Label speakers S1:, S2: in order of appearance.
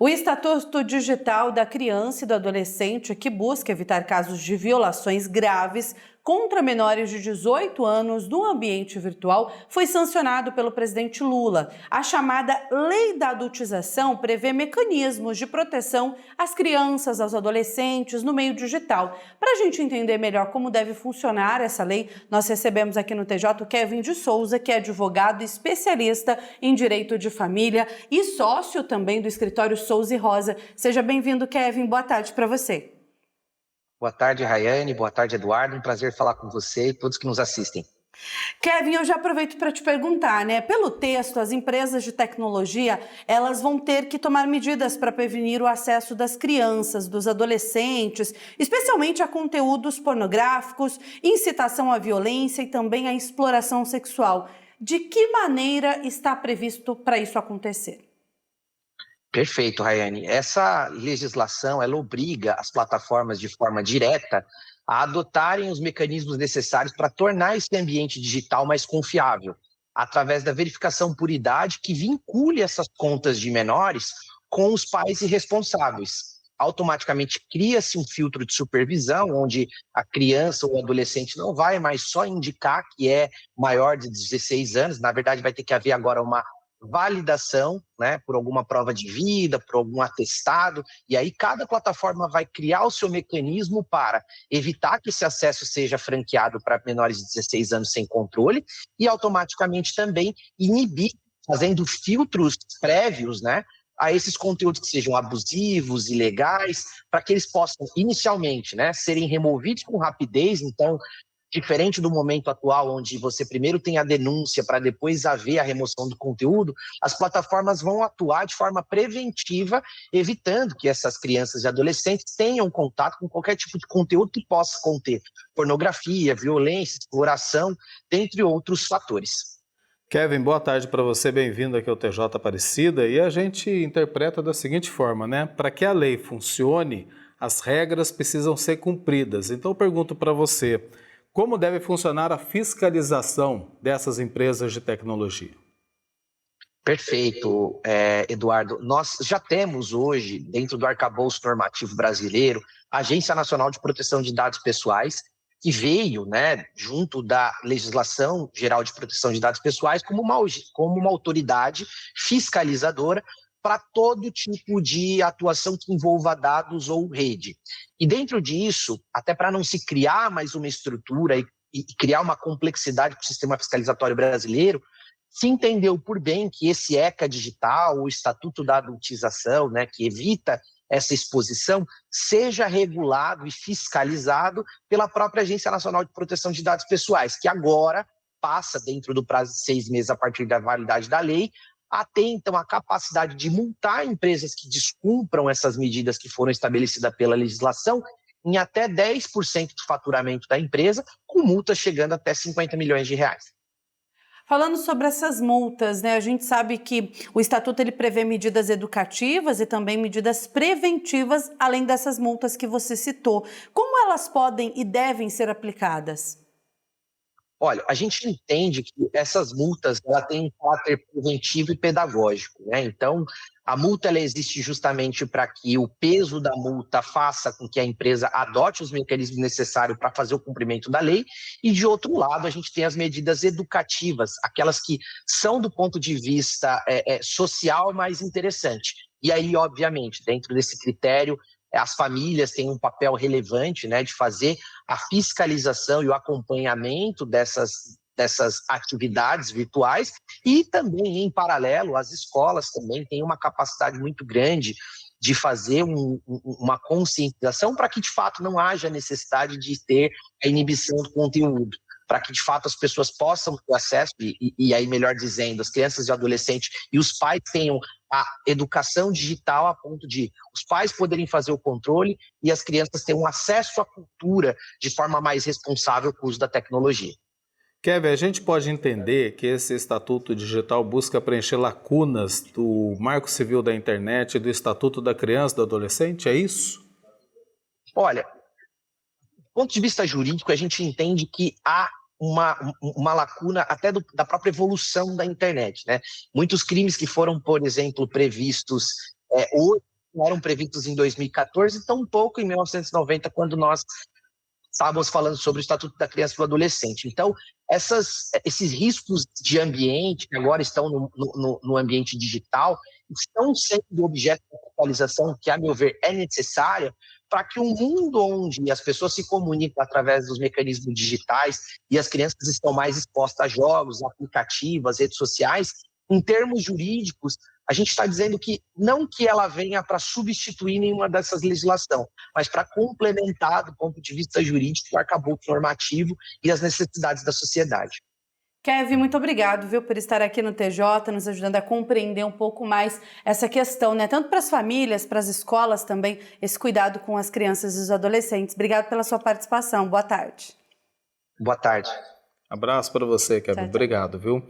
S1: O Estatuto Digital da Criança e do Adolescente, que busca evitar casos de violações graves contra menores de 18 anos no ambiente virtual, foi sancionado pelo presidente Lula. A chamada Lei da Adultização prevê mecanismos de proteção às crianças, aos adolescentes no meio digital. Para a gente entender melhor como deve funcionar essa lei, nós recebemos aqui no TJ o Kevin de Souza, que é advogado especialista em direito de família e sócio também do escritório Souza e Rosa. Seja bem-vindo, Kevin. Boa tarde para você.
S2: Boa tarde, Rayane. Boa tarde, Eduardo. Um prazer falar com você e todos que nos assistem.
S1: Kevin, eu já aproveito para te perguntar, Pelo texto, as empresas de tecnologia, elas vão ter que tomar medidas para prevenir o acesso das crianças, dos adolescentes, especialmente a conteúdos pornográficos, incitação à violência e também à exploração sexual. De que maneira está previsto para isso acontecer?
S2: Perfeito, Rayane. Essa legislação, ela obriga as plataformas de forma direta a adotarem os mecanismos necessários para tornar esse ambiente digital mais confiável, através da verificação por idade que vincule essas contas de menores com os pais irresponsáveis. Automaticamente cria-se um filtro de supervisão, onde a criança ou o adolescente não vai mais só indicar que é maior de 16 anos, na verdade vai ter que haver agora uma validação, né, por alguma prova de vida, por algum atestado, e aí cada plataforma vai criar o seu mecanismo para evitar que esse acesso seja franqueado para menores de 16 anos sem controle e automaticamente também inibir, fazendo filtros prévios, né, a esses conteúdos que sejam abusivos, ilegais, para que eles possam inicialmente, né, serem removidos com rapidez. Então, diferente do momento atual, onde você primeiro tem a denúncia para depois haver a remoção do conteúdo, as plataformas vão atuar de forma preventiva, evitando que essas crianças e adolescentes tenham contato com qualquer tipo de conteúdo que possa conter pornografia, violência, exploração, dentre outros fatores.
S3: Kevin, boa tarde para você, bem-vindo aqui ao TJ Aparecida. E a gente interpreta da seguinte forma, Para que a lei funcione, as regras precisam ser cumpridas. Então eu pergunto para você, como deve funcionar a fiscalização dessas empresas de tecnologia?
S2: Perfeito, Eduardo. Nós já temos hoje, dentro do arcabouço normativo brasileiro, a Agência Nacional de Proteção de Dados Pessoais, que veio, junto da Legislação Geral de Proteção de Dados Pessoais, como uma autoridade fiscalizadora para todo tipo de atuação que envolva dados ou rede. E dentro disso, até para não se criar mais uma estrutura e criar uma complexidade para o sistema fiscalizatório brasileiro, se entendeu por bem que esse ECA digital, o Estatuto da Adultização, que evita essa exposição, seja regulado e fiscalizado pela própria Agência Nacional de Proteção de Dados Pessoais, que agora passa, dentro do prazo de 6 meses a partir da validade da lei, a ter, então, a capacidade de multar empresas que descumpram essas medidas que foram estabelecidas pela legislação em até 10% do faturamento da empresa, com multas chegando até 50 milhões de reais.
S1: Falando sobre essas multas, a gente sabe que o Estatuto ele prevê medidas educativas e também medidas preventivas, além dessas multas que você citou. Como elas podem e devem ser aplicadas?
S2: Olha, a gente entende que essas multas ela têm um caráter preventivo e pedagógico, Então, a multa ela existe justamente para que o peso da multa faça com que a empresa adote os mecanismos necessários para fazer o cumprimento da lei, e de outro lado a gente tem as medidas educativas, aquelas que são do ponto de vista social mais interessante. E aí, obviamente, dentro desse critério, as famílias têm um papel relevante, de fazer a fiscalização e o acompanhamento dessas atividades virtuais, e também, em paralelo, as escolas também têm uma capacidade muito grande de fazer uma conscientização para que, de fato, não haja necessidade de ter a inibição do conteúdo, para que, de fato, as pessoas possam ter acesso, e aí, melhor dizendo, as crianças e adolescentes e os pais tenham a educação digital a ponto de os pais poderem fazer o controle e as crianças terem um acesso à cultura de forma mais responsável com o uso da tecnologia.
S3: Kevin, a gente pode entender que esse Estatuto Digital busca preencher lacunas do Marco Civil da Internet e do Estatuto da Criança e do Adolescente, é isso?
S2: Olha, do ponto de vista jurídico, a gente entende que há uma lacuna até da própria evolução da internet, Muitos crimes que foram, por exemplo, previstos hoje não eram previstos em 2014, tampouco em 1990, quando nós estávamos falando sobre o Estatuto da Criança e do Adolescente. Então, esses riscos de ambiente, que agora estão no ambiente digital, estão sendo objeto de atualização que, a meu ver, é necessária para que um mundo onde as pessoas se comunicam através dos mecanismos digitais e as crianças estão mais expostas a jogos, aplicativos, redes sociais, em termos jurídicos, a gente está dizendo que não que ela venha para substituir nenhuma dessas legislações, mas para complementar, do ponto de vista jurídico, o arcabouço normativo e as necessidades da sociedade.
S1: Kevin, muito obrigado, viu, por estar aqui no TJ, nos ajudando a compreender um pouco mais essa questão, né? Tanto para as famílias, para as escolas também, esse cuidado com as crianças e os adolescentes. Obrigado pela sua participação. Boa tarde.
S2: Boa tarde.
S3: Abraço para você, Kevin.
S1: Tchau, tchau.
S3: Obrigado, viu?